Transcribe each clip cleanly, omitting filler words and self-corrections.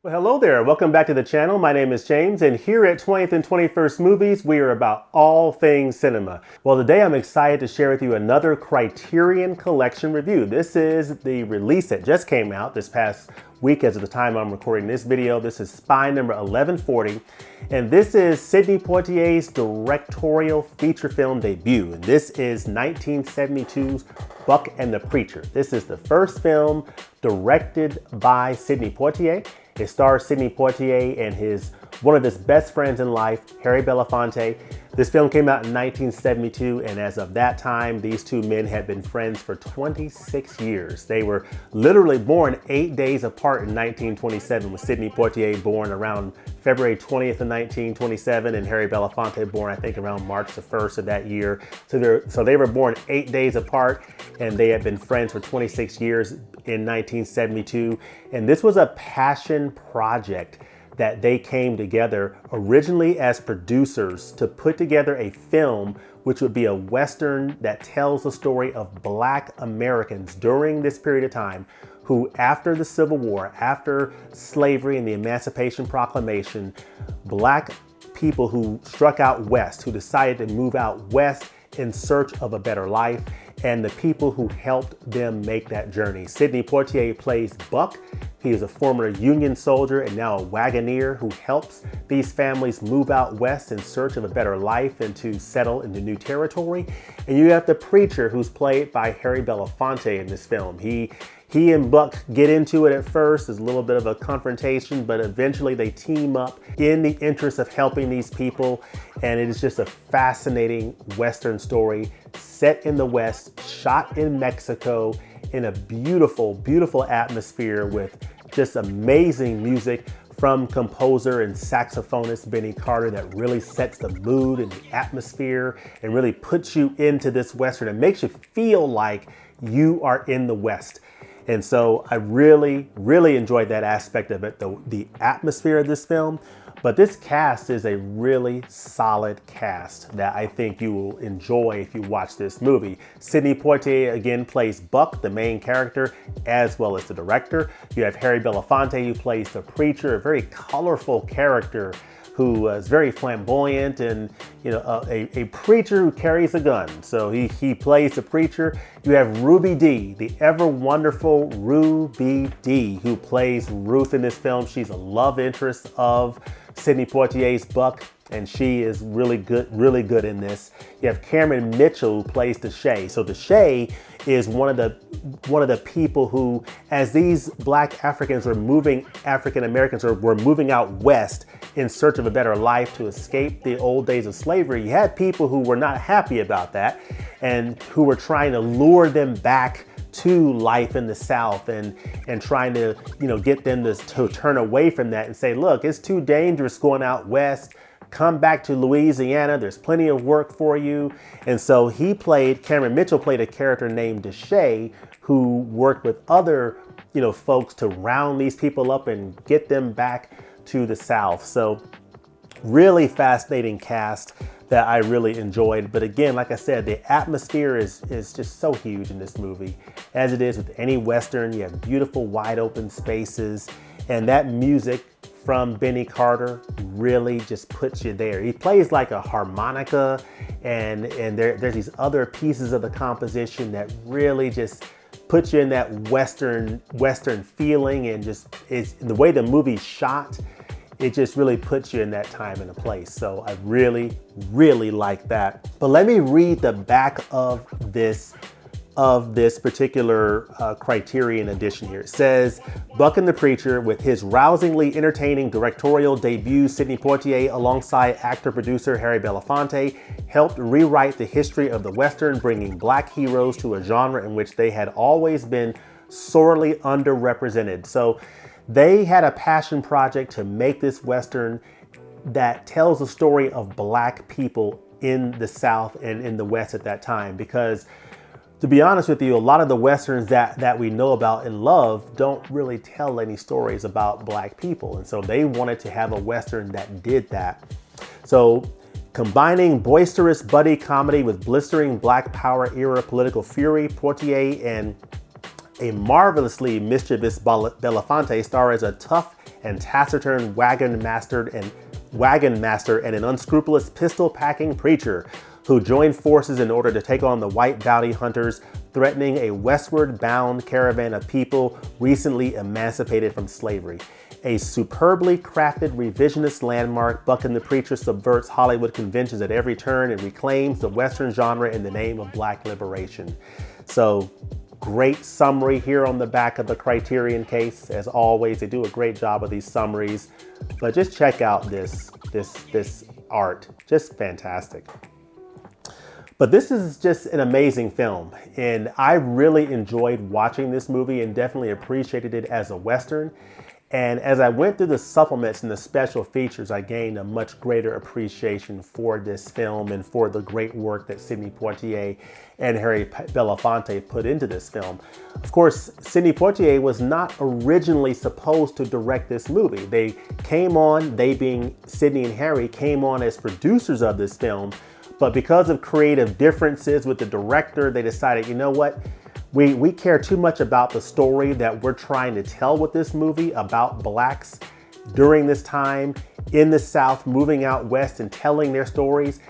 Well, hello there. Welcome back to the channel. My name is James, and here at 20th and 21st Movies, we are about all things cinema. Well, today I'm excited to share with you another Criterion Collection review. This is the release that just came out this past week as of the time I'm recording this video. This is Spy number 1140, and this is Sidney Poitier's directorial feature film debut. And this is 1972's Buck and the Preacher. This is the first film directed by Sidney Poitier. It stars Sidney Poitier and one of his best friends in life, Harry Belafonte. This film came out in 1972, and as of that time, these two men had been friends for 26 years. They were literally born 8 days apart in 1927, with Sidney Poitier born around February 20th of 1927, and Harry Belafonte born, I think, around March the 1st of that year. So they were born 8 days apart, and they had been friends for 26 years in 1972. And this was a passion project that they came together originally as producers to put together a film which would be a Western that tells the story of Black Americans during this period of time who, after the Civil War, after slavery and the Emancipation Proclamation, Black people who struck out west, who decided to move out west in search of a better life, and the people who helped them make that journey. Sidney Poitier plays Buck. He is a former Union soldier and now a wagoneer who helps these families move out west in search of a better life and to settle into new territory. And you have the preacher, who's played by Harry Belafonte in this film. He and Buck get into it at first. There's a little bit of a confrontation, but eventually they team up in the interest of helping these people. And it is just a fascinating Western story set in the West, shot in Mexico, in a beautiful, beautiful atmosphere with just amazing music from composer and saxophonist Benny Carter that really sets the mood and the atmosphere and really puts you into this Western and makes you feel like you are in the West. And so I really, really enjoyed that aspect of it, the atmosphere of this film. But this cast is a really solid cast that I think you will enjoy if you watch this movie. Sidney Poitier again plays Buck, the main character, as well as the director. You have Harry Belafonte, who plays the preacher, a very colorful character who is very flamboyant and, you know, a preacher who carries a gun. So he plays the preacher. You have Ruby Dee, the ever wonderful Ruby Dee, who plays Ruth in this film. She's a love interest of Sidney Poitier's Buck, and she is really good in this. You have Cameron Mitchell, who plays Deshay. So Deshay is one of the people who, as these Black Africans were moving, African Americans were moving out west in search of a better life to escape the old days of slavery, you had people who were not happy about that and who were trying to lure them back to life in the South and trying to, you know, get them to turn away from that and say, look, it's too dangerous going out west. Come back to Louisiana. There's plenty of work for you. And so Cameron Mitchell played a character named Deshay, who worked with other, you know, folks to round these people up and get them back to the South. So really fascinating cast that I really enjoyed. But again, like I said, the atmosphere is just so huge in this movie. As it is with any Western, you have beautiful wide open spaces, and that music from Benny Carter really just puts you there. He plays like a harmonica, and there's these other pieces of the composition that really just puts you in that Western feeling, and just is the way the movie's shot. It just really puts you in that time and a place. So I really, really like that. But let me read the back of this particular Criterion edition here. It says, Buck and the Preacher, with his rousingly entertaining directorial debut, Sidney Poitier, alongside actor-producer Harry Belafonte, helped rewrite the history of the Western, bringing Black heroes to a genre in which they had always been sorely underrepresented. So they had a passion project to make this Western that tells the story of Black people in the South and in the West at that time. Because to be honest with you, a lot of the Westerns that we know about and love don't really tell any stories about Black people. And so they wanted to have a Western that did that. So combining boisterous buddy comedy with blistering Black Power era political fury, Poitier and a marvelously mischievous Belafonte star as a tough and taciturn wagon master and an unscrupulous pistol-packing preacher who joined forces in order to take on the white bounty hunters, threatening a westward-bound caravan of people recently emancipated from slavery. A superbly crafted revisionist landmark, Buck and the Preacher subverts Hollywood conventions at every turn and reclaims the Western genre in the name of Black liberation. So, great summary here on the back of the Criterion case. As always, they do a great job of these summaries. But just check out this art. Just fantastic. But this is just an amazing film, and I really enjoyed watching this movie and definitely appreciated it as a Western. And as I went through the supplements and the special features, I gained a much greater appreciation for this film and for the great work that Sidney Poitier and Harry Belafonte put into this film. Of course, Sidney Poitier was not originally supposed to direct this movie. They being Sidney and Harry, came on as producers of this film. But because of creative differences with the director, they decided, you know what? We care too much about the story that we're trying to tell with this movie about Blacks during this time in the South, moving out West and telling their stories.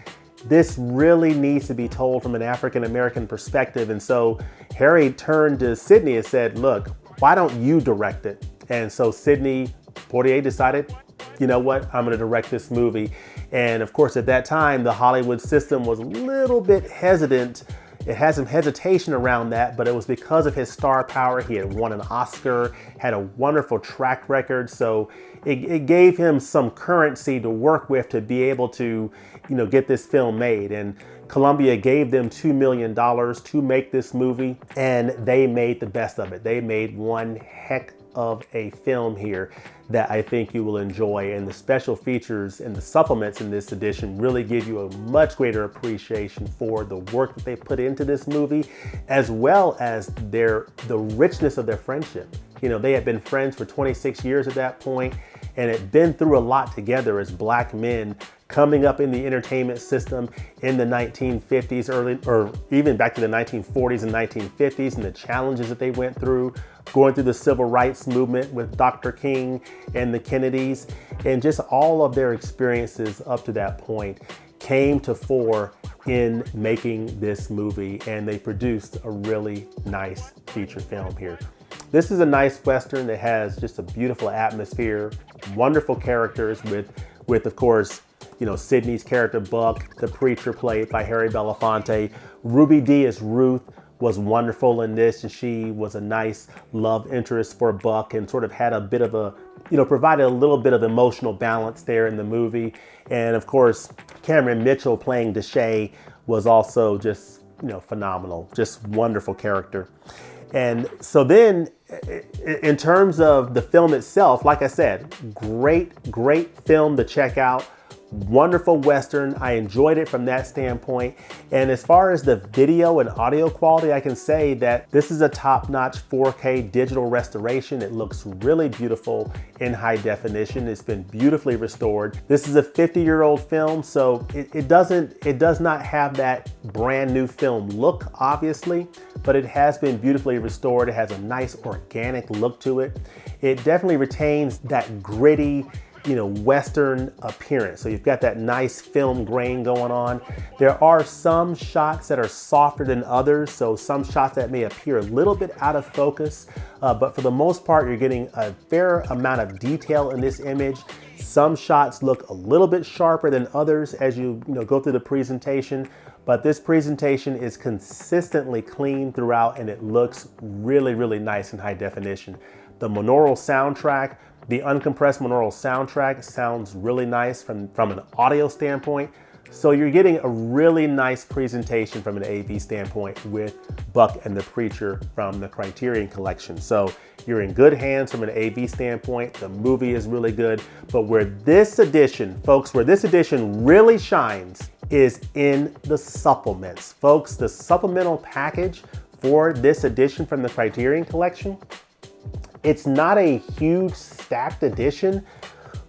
This really needs to be told from an African-American perspective. And so Harry turned to Sidney and said, look, why don't you direct it? And so Sidney Poitier decided, you know what, I'm going to direct this movie. And of course, at that time, the Hollywood system was a little bit hesitant. It had some hesitation around that, but it was because of his star power. He had won an Oscar, had a wonderful track record. So it gave him some currency to work with to be able to, get this film made. And Columbia gave them $2 million to make this movie, and they made the best of it. They made one heck of a film here that I think you will enjoy, and the special features and the supplements in this edition really give you a much greater appreciation for the work that they put into this movie, as well as the richness of their friendship. They had been friends for 26 years at that point and had been through a lot together as Black men coming up in the entertainment system in the 1950s, or even back to the 1940s and 1950s, and the challenges that they went through, going through the civil rights movement with Dr. King and the Kennedys, and just all of their experiences up to that point came to fore in making this movie, and they produced a really nice feature film here. This is a nice Western that has just a beautiful atmosphere, wonderful characters with of course, Sidney's character Buck, the preacher played by Harry Belafonte. Ruby Dee as Ruth was wonderful in this, and she was a nice love interest for Buck and sort of had a bit of a, provided a little bit of emotional balance there in the movie. And of course, Cameron Mitchell playing Deshay was also just, phenomenal, just wonderful character. And so then in terms of the film itself, like I said, great film to check out. Wonderful Western. I enjoyed it from that standpoint. And as far as the video and audio quality, I can say that this is a top-notch 4K digital restoration. It looks really beautiful in high definition. It's been beautifully restored. This is a 50-year-old film, so it does not have that brand new film look, obviously, but it has been beautifully restored. It has a nice organic look to it. It definitely retains that gritty, Western appearance. So you've got that nice film grain going on. There are some shots that are softer than others, so some shots that may appear a little bit out of focus, but for the most part, you're getting a fair amount of detail in this image. Some shots look a little bit sharper than others as you go through the presentation, but this presentation is consistently clean throughout, and it looks really, really nice in high definition. The monaural soundtrack, the uncompressed monaural soundtrack, sounds really nice from an audio standpoint. So you're getting a really nice presentation from an AV standpoint with Buck and the Preacher from the Criterion Collection. So you're in good hands from an AV standpoint. The movie is really good. But where this edition, folks, really shines is in the supplements. Folks, the supplemental package for this edition from the Criterion Collection, it's not a huge stacked edition,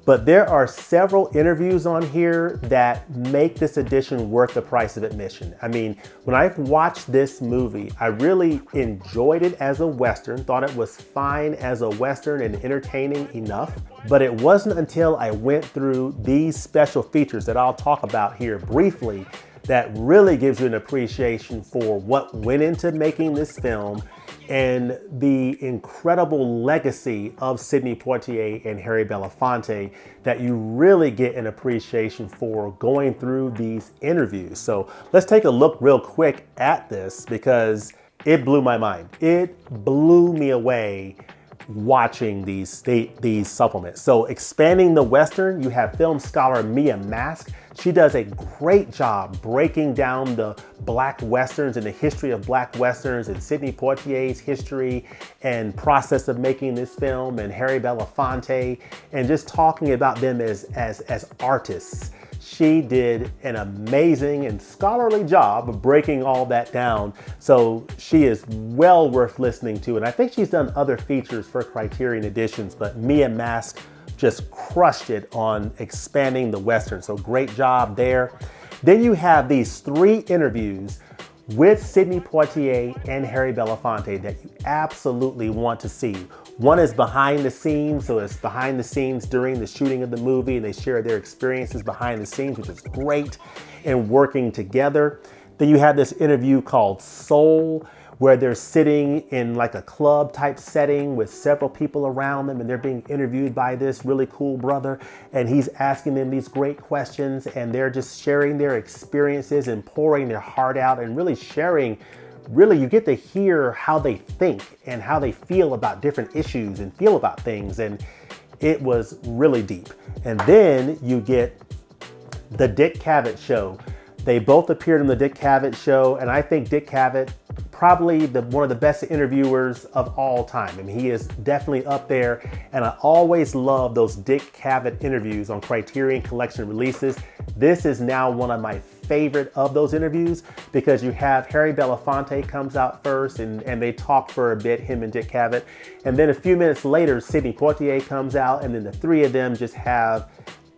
But there are several interviews on here that make this edition worth the price of admission. I mean, when I've watched this movie, I really enjoyed it as a Western, thought it was fine as a Western and entertaining enough. But it wasn't until I went through these special features that I'll talk about here briefly that really gives you an appreciation for what went into making this film and the incredible legacy of Sidney Poitier and Harry Belafonte that you really get an appreciation for going through these interviews. So let's take a look real quick at this because it blew my mind. It blew me away watching these supplements. So expanding the Western, you have film scholar Mia Mask. She does a great job breaking down the Black Westerns and the history of Black Westerns and Sidney Poitier's history and process of making this film and Harry Belafonte and just talking about them as artists. She did an amazing and scholarly job of breaking all that down. So she is well worth listening to. And I think she's done other features for Criterion editions, but Mia Mask just crushed it on expanding the Western. So great job there. Then you have these 3 interviews with Sidney Poitier and Harry Belafonte that you absolutely want to see. One is behind the scenes, so it's behind the scenes during the shooting of the movie, and they share their experiences behind the scenes, which is great, and working together. Then you have this interview called Soul, where they're sitting in like a club type setting with several people around them and they're being interviewed by this really cool brother and he's asking them these great questions and they're just sharing their experiences and pouring their heart out and really sharing. Really, you get to hear how they think and how they feel about different issues and feel about things, and it was really deep. And then you get the Dick Cavett show. They both appeared on the Dick Cavett show, and I think Dick Cavett probably one of the best interviewers of all time. I mean, he is definitely up there, and I always love those Dick Cavett interviews on Criterion Collection releases. This is now one of my favorite of those interviews because you have Harry Belafonte comes out first and they talk for a bit, him and Dick Cavett. And then a few minutes later, Sidney Poitier comes out and then the 3 of them just have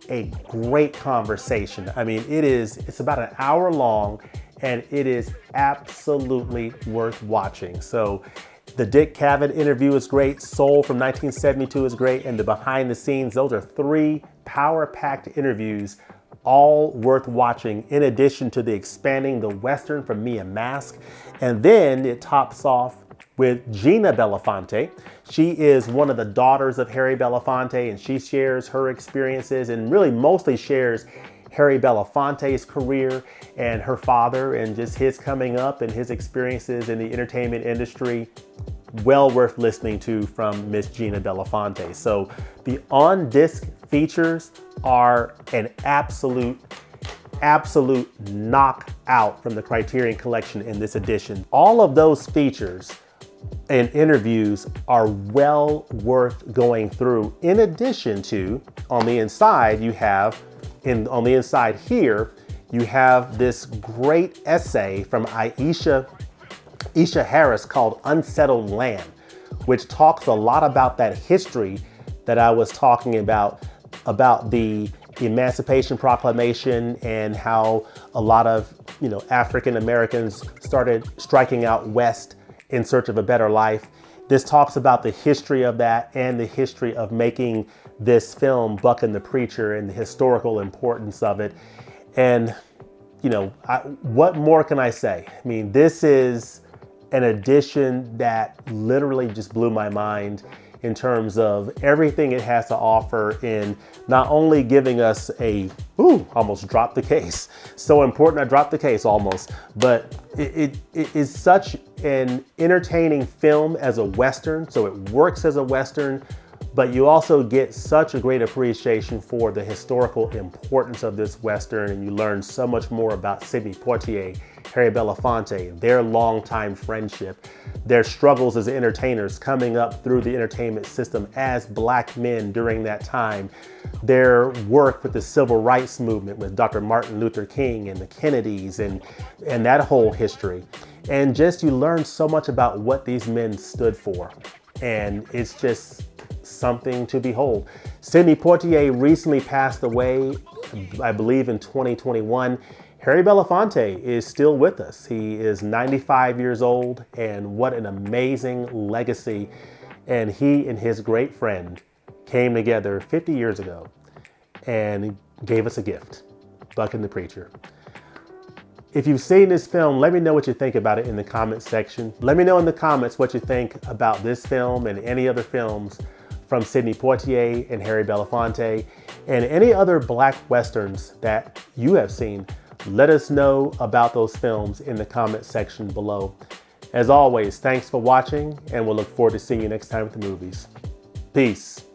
a great conversation. I mean, it's about an hour long and it is absolutely worth watching. So the Dick Cavett interview is great. Soul from 1972 is great. And the behind the scenes, those are 3 power-packed interviews, all worth watching, in addition to the expanding the Western from Mia Mask. And then it tops off with Gina Belafonte. She is one of the daughters of Harry Belafonte, and she shares her experiences and really mostly shares Harry Belafonte's career and her father and just his coming up and his experiences in the entertainment industry. Well worth listening to from Miss Gina Belafonte. So the on-disc features are an absolute knockout from the Criterion Collection in this edition. All of those features and interviews are well worth going through. In addition to, on the inside, you have, on the inside here, you have this great essay from Aisha Harris called Unsettled Land, which talks a lot about that history that I was talking about the Emancipation Proclamation and how a lot of, African Americans started striking out west in search of a better life. This talks about the history of that and the history of making this film, Buck and the Preacher, and the historical importance of it. And, what more can I say? I mean, this is an edition that literally just blew my mind in terms of everything it has to offer in not only giving us almost dropped the case. So important I dropped the case almost, but it is such an entertaining film as a Western. So it works as a Western, but you also get such a great appreciation for the historical importance of this Western, and you learn so much more about Sidney Poitier, Harry Belafonte, their longtime friendship, their struggles as entertainers coming up through the entertainment system as Black men during that time, their work with the civil rights movement with Dr. Martin Luther King and the Kennedys and that whole history. And just you learn so much about what these men stood for. And it's just something to behold. Sidney Poitier recently passed away, I believe in 2021. Harry Belafonte is still with us. He is 95 years old, and what an amazing legacy. And he and his great friend came together 50 years ago and gave us a gift, Buck and the Preacher. If you've seen this film, let me know what you think about it in the comments section. Let me know in the comments what you think about this film and any other films from Sidney Poitier and Harry Belafonte, and any other Black Westerns that you have seen. Let us know about those films in the comments section below. As always, thanks for watching, and we'll look forward to seeing you next time with the movies. Peace.